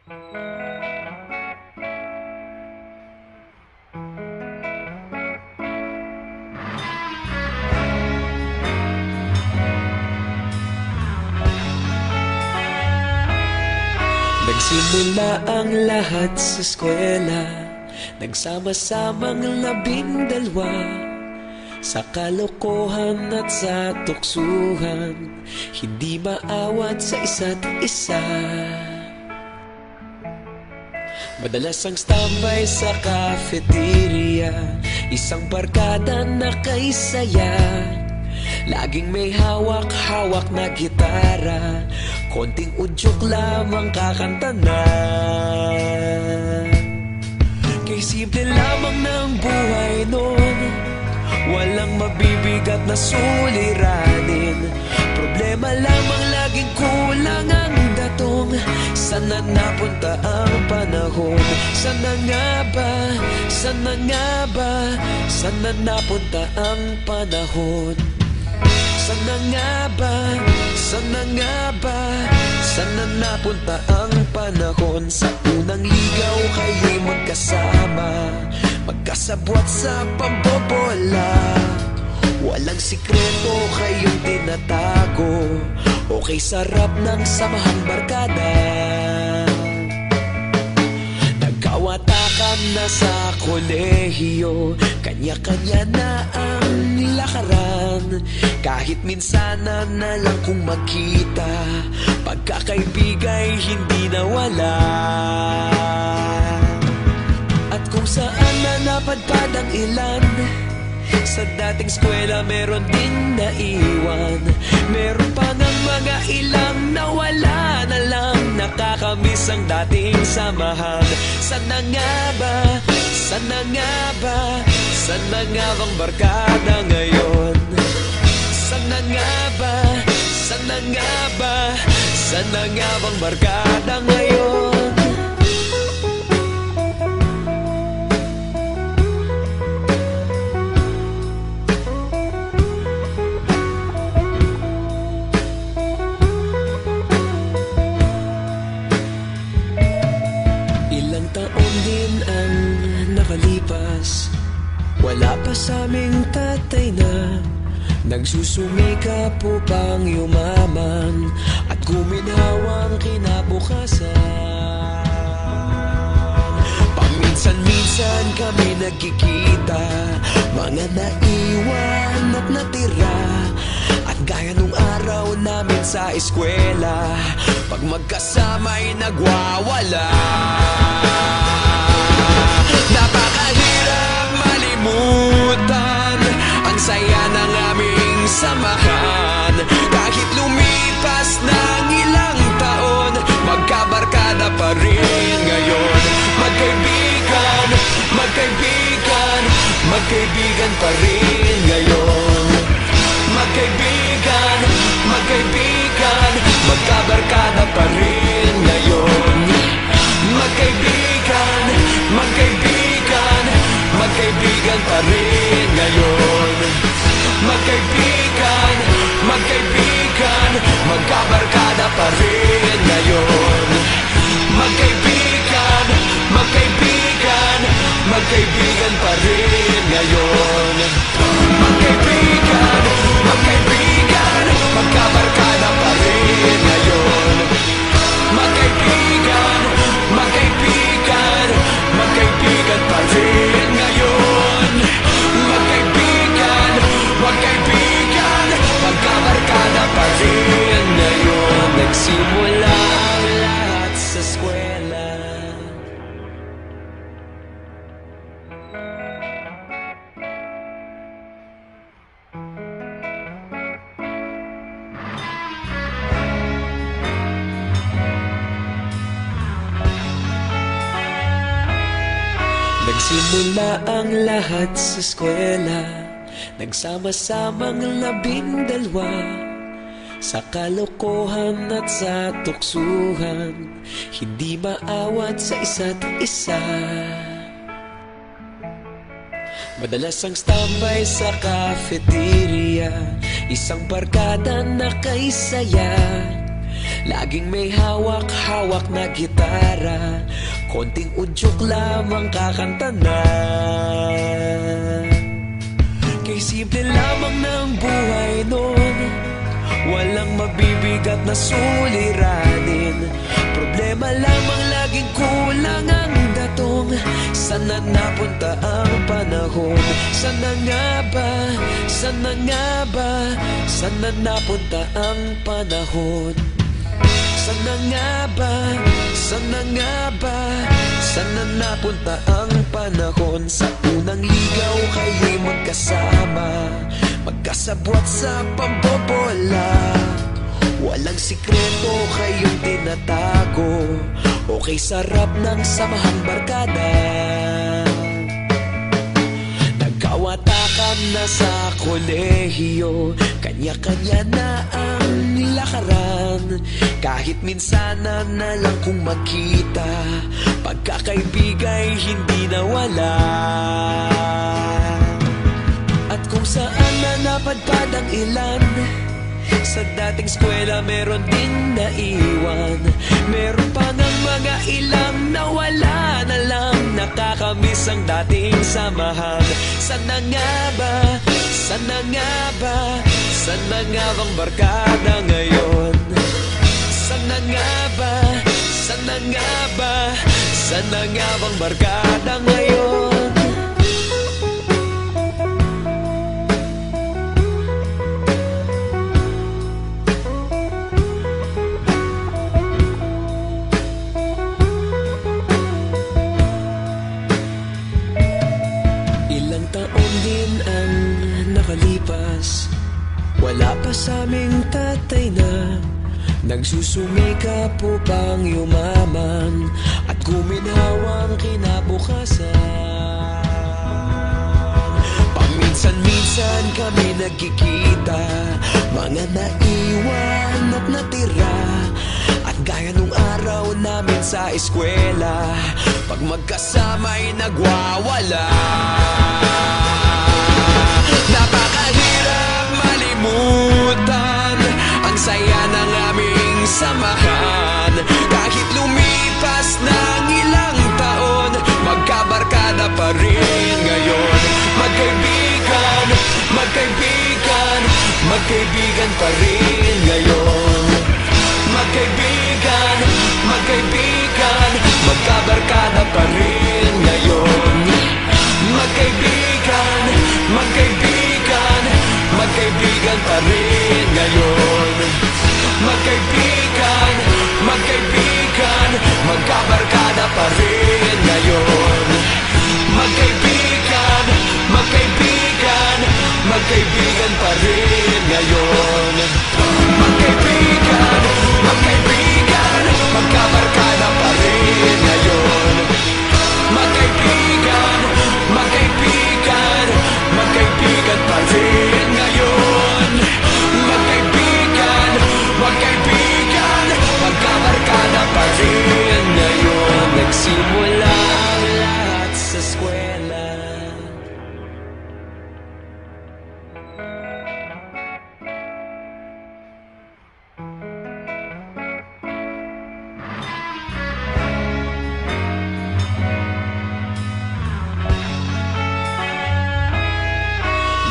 Nagsimula ang lahat sa eskwela, nagsama-samang 12, sa kalokohan at sa tuksuhan, hindi maawat sa isa't isa. Madalas ang standby sa cafeteria, isang barkada na kay saya. Laging may hawak-hawak na gitara, konting udyok lamang kakanta na. Kay simple lamang ng buhay nun, walang mabibigat na suliranin. Problema lamang laging kulang ang datong. Sana napunta ang panahon? Sana nga ba? Sana nga ba? Sana napunta ang panahon? Sana nga ba? Sana nga ba? Sana napunta ang panahon? Sa unang ligaw kayo'y magkasama, magkasabwat sa pambobola. Walang sikreto kayong tinatago, okay sarap ng samahang barkada. Nagkawatakan na sa kolehiyo, kanya-kanya na ang lakaran. Kahit minsanan na lang kung magkita, pagkakaibigay hindi nawala. At kung saan na napadpad ang ilan, sa dating eskwela meron din naiwan. Meron pa ng mga ilang nawala na lang, nakakamiss ang dating samahan. Sana nga ba? Sana nga ba? Sana nga bang barkada ngayon? Sana nga ba? Sana nga ba? Sana nga bang barkada ngayon? Ilang taon din ang nakalipas, wala pa sa aming tatay na nagsusumikap upang yumaman at guminhawang kinabukasan. Paminsan-minsan kami nagkikita, mga naiwan at natira. At gaya nung araw namin sa eskwela, pag magkasama'y nagwawala. Napakahirap malimutan ang saya ng aming samahan. Kahit lumipas ng ilang taon, magkabarkada pa rin ngayon. Magkaibigan, magkaibigan, magkaibigan pa rin ngayon. Magkaibigan, magkaibigan, magkabarkada pa rin ngayon. Magkaibigan, magkaibigan, magkaibigan pa rin ngayon. Magkaibigan, magkaibigan, magkabarkada pa rin ngayon. Magkaibigan, magkaibigan, magkaibigan pa rin ngayon. Magkaibigan, magkaibigan, magkabarkada pa rin ngayon. Magkaibigan, magkaibigan, magkaibigan pa rin ngayon. Magkaibigan, magkaibigan, magkabarkada pa rin ngayon. Nagsimula ang lahat sa eskwela. Nagsimula ang lahat sa eskwela, nagsama-samang 12, sa kalokohan at sa tuksuhan, hindi maawat sa isa't isa. Madalas ang standby sa cafeteria, isang barkada na kay saya. Laging may hawak-hawak na gitara, konting udyok lamang kakanta na. Kay simple lamang ng buhay nun, walang mabibigat na suliranin. Problema lamang laging kulang ang datong. Sana napunta ang panahon? Sana nga ba? Sana nga ba? Sana napunta ang panahon? Sana nga ba? Sana nga ba? Sana napunta ang panahon? Sa unang ligaw kayo'y magkasama, magkasabwat sa pambobola. Walang sikreto kayong tinatago, okay sarap ng samahang barkada. Nagkawatakan na sa kolehiyo, kanya-kanya na ang lakaran. Kahit minsan na lang kung magkita, pagkakaibigay hindi nawala. At kung saan na napadpad ang ilan, sa dating eskwela meron din naiwan. Meron pa ng mga ilang nawala na lang, nakakamiss ang dating samahan. Sana nga ba? Sana nga ba? Sana nga bang barkada ngayon? Sana nga ba? Sana nga ba? Sana nga bang barkada ngayon? Ilang taon din ang nakalipas, wala pa sa aming tatay na nagsusumikap upang yumaman at guminhawang kinabukasan. Paminsan-minsan kami nagkikita, mga naiwan at natira. At gaya nung araw namin sa eskwela, pag magkasama'y nagwawala. Napakahirap malimutan ang saya ng aming samahan. Kahit lumipas ng ilang taon, magkabarkada pa rin ngayon. Magkaibigan, magkaibigan, magkaibigan pa rin ngayon. Magkaibigan, magkaibigan, magkabarkada pa rin ngayon. Magkaibigan, magkaibigan, magkaibigan pa rin ngayon. Magkaibigan, magkaibigan, magkabarkada pa rin ngayon. Magkaibigan, magkaibigan, magkaibigan pa rin ngayon. Magkaibigan, magkaibigan, magkabarkada pa rin ngayon. Magkaibigan, magkaibigan, magkaibigan pa rin ngayon. Magkaibigan, magkaibigan, magkabarkada pa rin ngayon. Nagsimula ang lahat sa eskwela.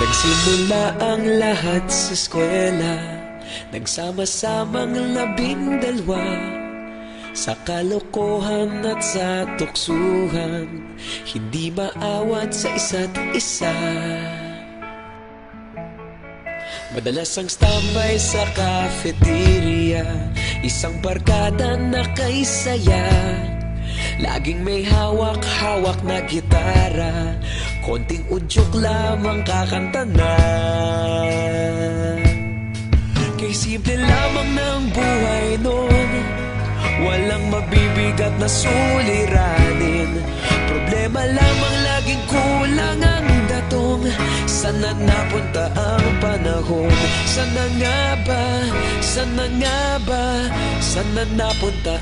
Nagsimula ang lahat sa eskwela, nagsama-samang 12 sa kalokohan at sa tuksuhan, hindi maawat sa isa't isa. Madalas ang standby sa cafeteria, isang barkada na kay saya. Laging may hawak-hawak na gitara, konting udyok lamang kakanta na. Kay simple lamang ng buhay nun, walang mabibigat na suliranin. Problema lamang laging kulang ang datong. Sana napunta ang panahon? Sana nga ba? Sana nga ba? Sana napunta